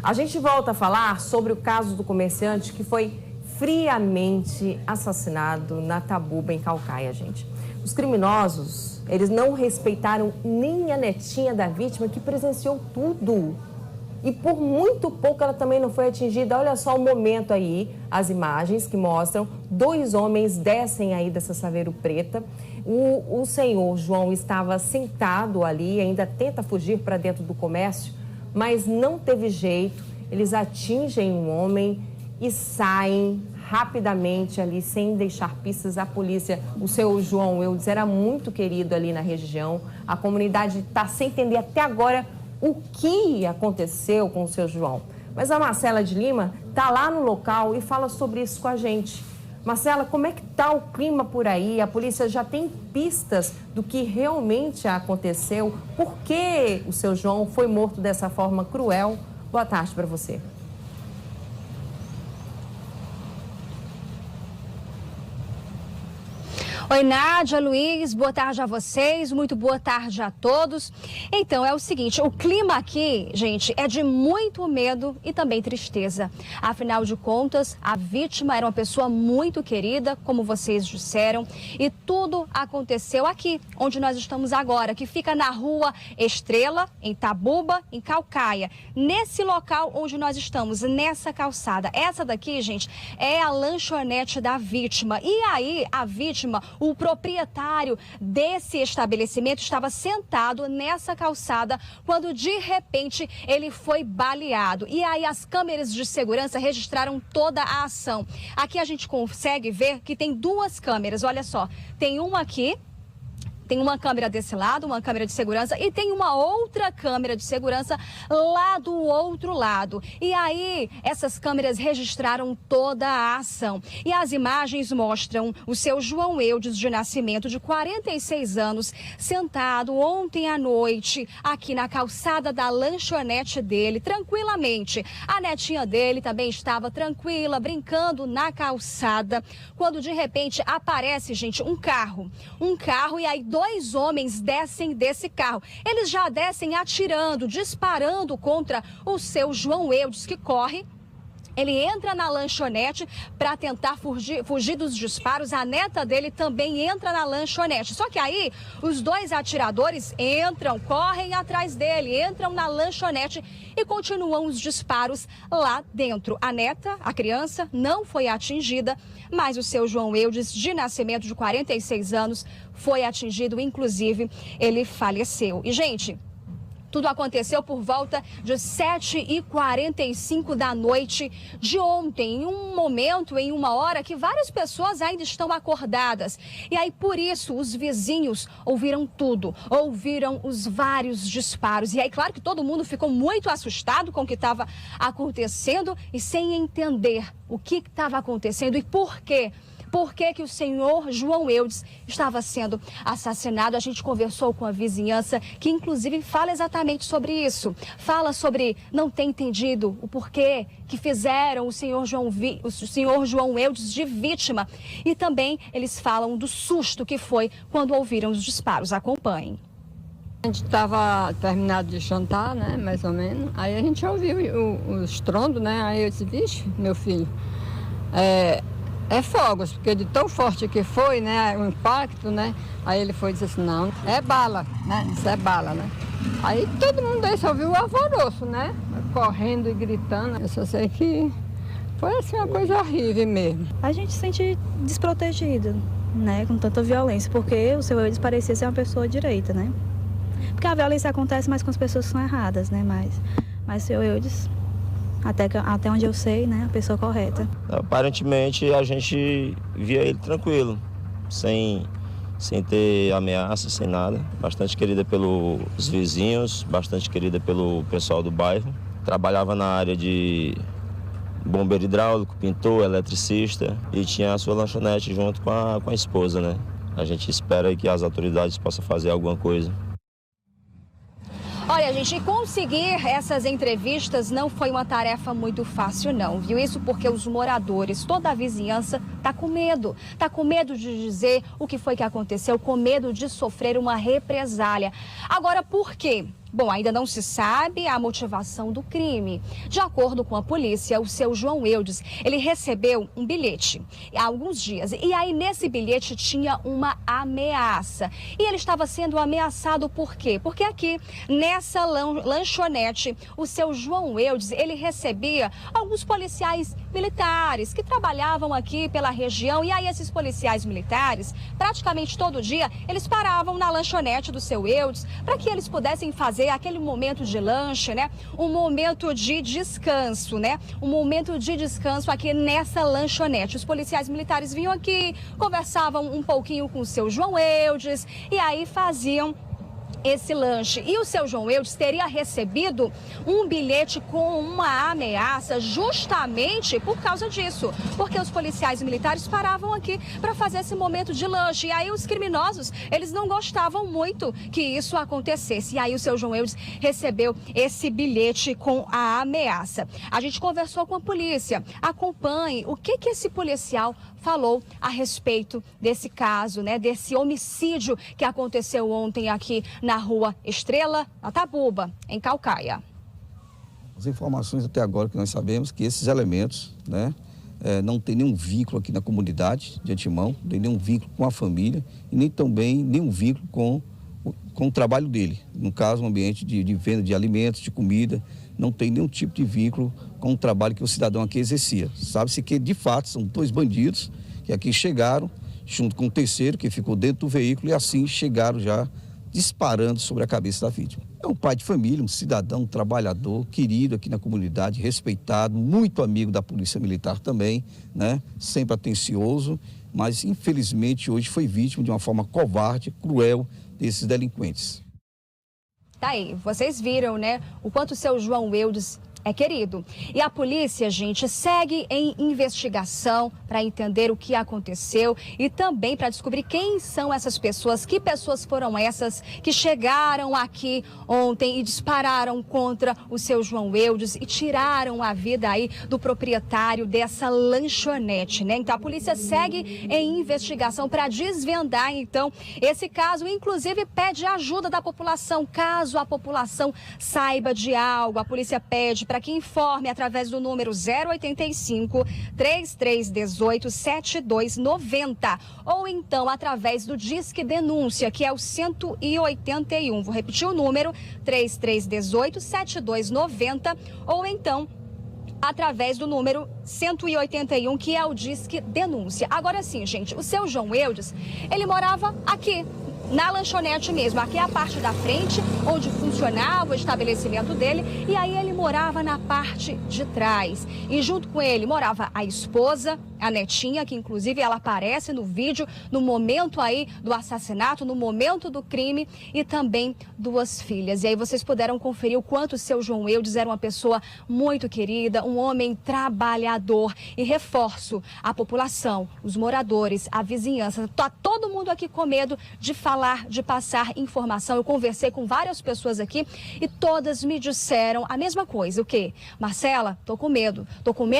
A gente volta a falar sobre o caso do comerciante que foi friamente assassinado na Tabuba, em Caucaia, gente. Os criminosos, eles não respeitaram nem a netinha da vítima, que presenciou tudo. E por muito pouco ela também não foi atingida. Olha só o momento aí, as imagens que mostram 2 homens descem aí dessa Saveiro Preta. O senhor João estava sentado ali, ainda tenta fugir para dentro do comércio, mas não teve jeito. Eles atingem um homem e saem rapidamente ali, sem deixar pistas à polícia. O seu João Eudes era muito querido ali na região. A comunidade está sem entender até agora o que aconteceu com o seu João. Mas a Marcela de Lima está lá no local e fala sobre isso com a gente. Marcela, como é que está o clima por aí? A polícia já tem pistas do que realmente aconteceu? Por que o seu João foi morto dessa forma cruel? Boa tarde para você. Oi, Nádia, Luiz, boa tarde a vocês, muito boa tarde a todos. Então, é o seguinte, o clima aqui, gente, é de muito medo e também tristeza. Afinal de contas, a vítima era uma pessoa muito querida, como vocês disseram, e tudo aconteceu aqui, onde nós estamos agora, que fica na rua Estrela, em Tabuba, em Caucaia. Nesse local onde nós estamos, nessa calçada. Essa daqui, gente, é a lanchonete da vítima. E aí, a vítima, o proprietário desse estabelecimento, estava sentado nessa calçada quando de repente ele foi baleado. E aí as câmeras de segurança registraram toda a ação. Aqui a gente consegue ver que tem 2 câmeras, olha só, tem uma aqui. Tem uma câmera desse lado, uma câmera de segurança, e tem uma outra câmera de segurança lá do outro lado. E aí, essas câmeras registraram toda a ação. E as imagens mostram o seu João Eudes de nascimento, de 46 anos, sentado ontem à noite, aqui na calçada da lanchonete dele, tranquilamente. A netinha dele também estava tranquila, brincando na calçada, quando de repente aparece, gente, um carro, e aí 2 homens descem desse carro. Eles já descem atirando, disparando contra o seu João Eudes, que corre. Ele entra na lanchonete para tentar fugir dos disparos. A neta dele também entra na lanchonete. Só que aí os 2 atiradores entram, correm atrás dele, entram na lanchonete e continuam os disparos lá dentro. A neta, a criança, não foi atingida, mas o seu João Eudes, de nascimento, de 46 anos, foi atingido. Inclusive, ele faleceu. E, gente, tudo aconteceu por volta de 7h45 da noite de ontem, em um momento, em uma hora que várias pessoas ainda estão acordadas. E aí, por isso, os vizinhos ouviram tudo, ouviram os vários disparos. E aí, claro que todo mundo ficou muito assustado com o que estava acontecendo e sem entender o que estava acontecendo e por quê. Por que o senhor João Eudes estava sendo assassinado? A gente conversou com a vizinhança, que inclusive fala exatamente sobre isso. Fala sobre não ter entendido o porquê que fizeram o senhor João Eudes de vítima. E também eles falam do susto que foi quando ouviram os disparos. Acompanhem. A gente estava terminado de jantar, né, mais ou menos. Aí a gente ouviu o estrondo, né? Aí eu disse, vixe, meu filho, é fogos, porque de tão forte que foi, né, o impacto, né, aí ele foi e disse assim, não, é bala, né, isso é bala, né. Aí todo mundo aí só viu o alvoroço, né, correndo e gritando. Eu só sei que foi assim uma coisa horrível mesmo. A gente se sente desprotegido, né, com tanta violência, porque o seu Eudes parecia ser uma pessoa direita, né. Porque a violência acontece mais com as pessoas que são erradas, né, mas o seu Eudes, até onde eu sei, né, a pessoa correta. Aparentemente a gente via ele tranquilo, sem ter ameaça, sem nada. Bastante querida pelos vizinhos, bastante querida pelo pessoal do bairro. Trabalhava na área de bombeiro hidráulico, pintor, eletricista e tinha a sua lanchonete junto com a esposa, né? A gente espera que as autoridades possam fazer alguma coisa. Olha, gente, conseguir essas entrevistas não foi uma tarefa muito fácil, não, viu? Isso porque os moradores, toda a vizinhança, tá com medo. Tá com medo de dizer o que foi que aconteceu, com medo de sofrer uma represália. Agora, por quê? Bom, ainda não se sabe a motivação do crime. De acordo com a polícia, o seu João Eudes, ele recebeu um bilhete há alguns dias. E aí, nesse bilhete, tinha uma ameaça. E ele estava sendo ameaçado por quê? Porque aqui, nessa lanchonete, o seu João Eudes, ele recebia alguns policiais militares que trabalhavam aqui pela região. E aí, esses policiais militares, praticamente todo dia, eles paravam na lanchonete do seu Eudes para que eles pudessem fazer aquele momento de lanche, né? Um momento de descanso, né? Um momento de descanso aqui nessa lanchonete. Os policiais militares vinham aqui, conversavam um pouquinho com o seu João Eudes e aí faziam esse lanche. E o seu João Eudes teria recebido um bilhete com uma ameaça justamente por causa disso. Porque os policiais militares paravam aqui para fazer esse momento de lanche. E aí os criminosos, eles não gostavam muito que isso acontecesse. E aí o seu João Eudes recebeu esse bilhete com a ameaça. A gente conversou com a polícia. Acompanhe o que esse policial falou a respeito desse caso, né? Desse homicídio que aconteceu ontem aqui na Rua Estrela, na Tabuba, em Caucaia. As informações até agora que nós sabemos que esses elementos, né, não tem nenhum vínculo aqui na comunidade de antemão, não tem nenhum vínculo com a família e nem também nenhum vínculo com o trabalho dele. No caso, um ambiente de venda de alimentos, de comida, não tem nenhum tipo de vínculo com o trabalho que o cidadão aqui exercia. Sabe-se que, de fato, são dois bandidos que aqui chegaram, junto com o terceiro que ficou dentro do veículo, e assim chegaram já disparando sobre a cabeça da vítima. É um pai de família, um cidadão, um trabalhador, querido aqui na comunidade, respeitado, muito amigo da Polícia Militar também, né? Sempre atencioso, mas infelizmente hoje foi vítima de uma forma covarde, cruel desses delinquentes. Tá aí, vocês viram, né, o quanto o seu João Eudes é querido. E a polícia, gente, segue em investigação para entender o que aconteceu e também para descobrir quem são essas pessoas, que pessoas foram essas que chegaram aqui ontem e dispararam contra o seu João Eudes e tiraram a vida aí do proprietário dessa lanchonete, né? Então a polícia segue em investigação para desvendar, então, esse caso, inclusive pede ajuda da população, caso a população saiba de algo, a polícia pede para que informe através do número 085 3318 7290 ou então através do Disque Denúncia, que é o 181. Vou repetir o número 3318 7290 ou então através do número 181, que é o Disque Denúncia. Agora sim, gente, o seu João Eudes, ele morava aqui na lanchonete mesmo, aqui é a parte da frente, onde funcionava o estabelecimento dele, e aí ele morava na parte de trás. E junto com ele morava a esposa, a netinha, que inclusive ela aparece no vídeo, no momento aí do assassinato, no momento do crime, e também duas filhas. E aí vocês puderam conferir o quanto o seu João Eudes era uma pessoa muito querida, um homem trabalhador. E reforço, a população, os moradores, a vizinhança, tá todo mundo aqui com medo de falar, de passar informação. Eu conversei com várias pessoas aqui e todas me disseram a mesma coisa. O quê? Marcela, tô com medo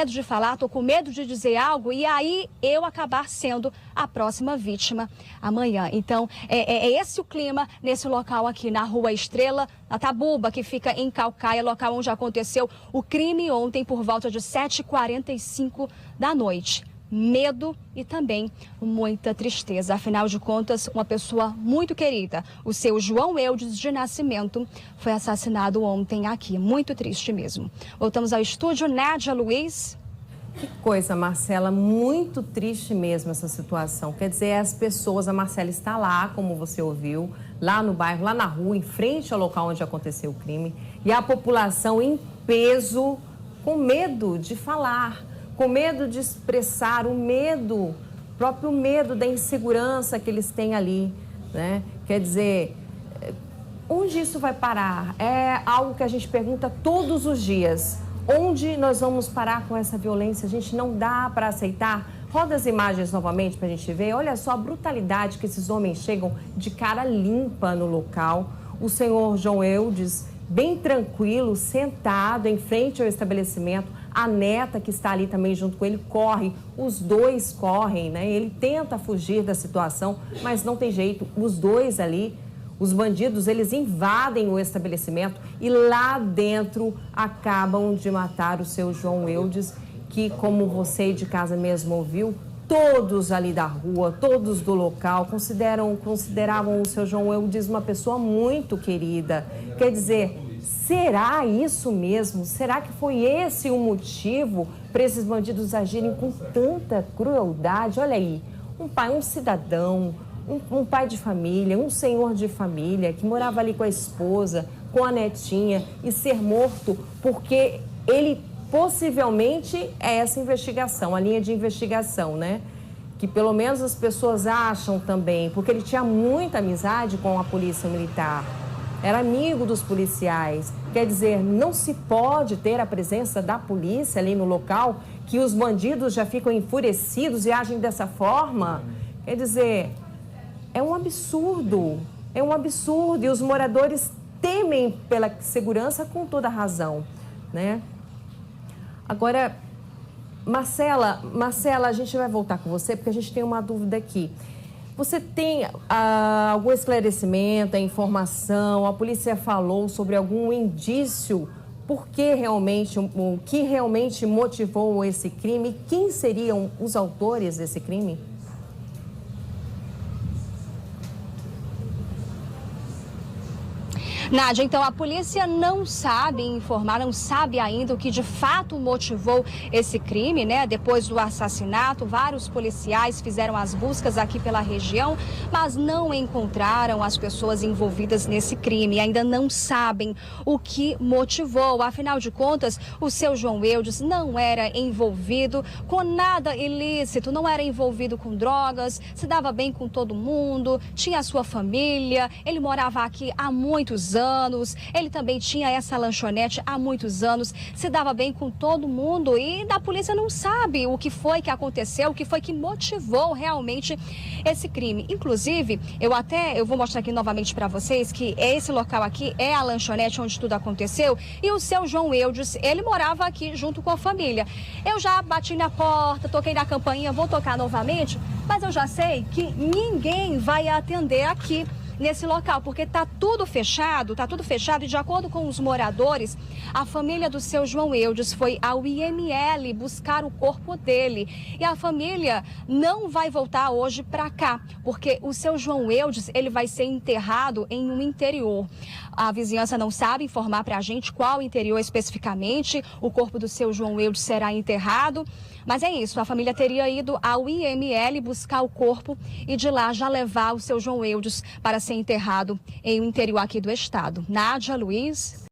de falar, tô com medo de dizer algo e aí eu acabar sendo a próxima vítima amanhã. Então, é esse o clima nesse local aqui na Rua Estrela, na Tabuba, que fica em Caucaia, local onde aconteceu o crime ontem por volta de 7h45 da noite. Medo e também muita tristeza. Afinal de contas, uma pessoa muito querida, o seu João Eudes de Nascimento, foi assassinado ontem aqui. Muito triste mesmo. Voltamos ao estúdio, Nádia Luiz. Que coisa, Marcela, muito triste mesmo essa situação. Quer dizer, as pessoas, a Marcela está lá, como você ouviu, lá no bairro, lá na rua, em frente ao local onde aconteceu o crime, e a população em peso, com medo de falar, com medo de expressar o medo, próprio medo da insegurança que eles têm ali, né? Quer dizer, onde isso vai parar? É algo que a gente pergunta todos os dias. Onde nós vamos parar com essa violência? A gente não dá para aceitar. Roda as imagens novamente para a gente ver. Olha só a brutalidade que esses homens chegam de cara limpa no local. O senhor João Eudes, bem tranquilo, sentado em frente ao estabelecimento. A neta que está ali também junto com ele corre, os dois correm, né? Ele tenta fugir da situação, mas não tem jeito, os dois ali. Os bandidos, eles invadem o estabelecimento e lá dentro acabam de matar o seu João Eudes, que, como você de casa mesmo ouviu, todos ali da rua, todos do local, consideravam o seu João Eudes uma pessoa muito querida. Quer dizer, será isso mesmo? Será que foi esse o motivo para esses bandidos agirem com tanta crueldade? Olha aí, um pai, um cidadão, um pai de família, um senhor de família que morava ali com a esposa, com a netinha e ser morto porque ele possivelmente é essa investigação, a linha de investigação, né? Que pelo menos as pessoas acham também, porque ele tinha muita amizade com a polícia militar, era amigo dos policiais. Quer dizer, não se pode ter a presença da polícia ali no local, que os bandidos já ficam enfurecidos e agem dessa forma. Quer dizer, é um absurdo, e os moradores temem pela segurança com toda razão, né? Agora, Marcela, a gente vai voltar com você porque a gente tem uma dúvida aqui. Você tem algum esclarecimento, a informação, a polícia falou sobre algum indício por que realmente, o que realmente motivou esse crime? Quem seriam os autores desse crime? Nádia, então a polícia não sabe informar, não sabe ainda o que de fato motivou esse crime, né? Depois do assassinato, vários policiais fizeram as buscas aqui pela região, mas não encontraram as pessoas envolvidas nesse crime. Ainda não sabem o que motivou. Afinal de contas, o seu João Eudes não era envolvido com nada ilícito, não era envolvido com drogas, se dava bem com todo mundo, tinha a sua família, ele morava aqui há muitos anos, ele também tinha essa lanchonete há muitos anos, se dava bem com todo mundo e a polícia não sabe o que foi que aconteceu, o que foi que motivou realmente esse crime. Inclusive, eu vou mostrar aqui novamente para vocês que esse local aqui é a lanchonete onde tudo aconteceu e o seu João Eudes, ele morava aqui junto com a família. Eu já bati na porta, toquei na campainha, vou tocar novamente, mas eu já sei que ninguém vai atender aqui nesse local, porque tá tudo fechado e de acordo com os moradores, a família do seu João Eudes foi ao IML buscar o corpo dele e a família não vai voltar hoje para cá, porque o seu João Eudes, ele vai ser enterrado em um interior. A vizinhança não sabe informar para a gente qual interior especificamente o corpo do seu João Eudes será enterrado, mas é isso, a família teria ido ao IML buscar o corpo e de lá já levar o seu João Eudes para ser enterrado em um interior aqui do estado. Nádia, Luiz.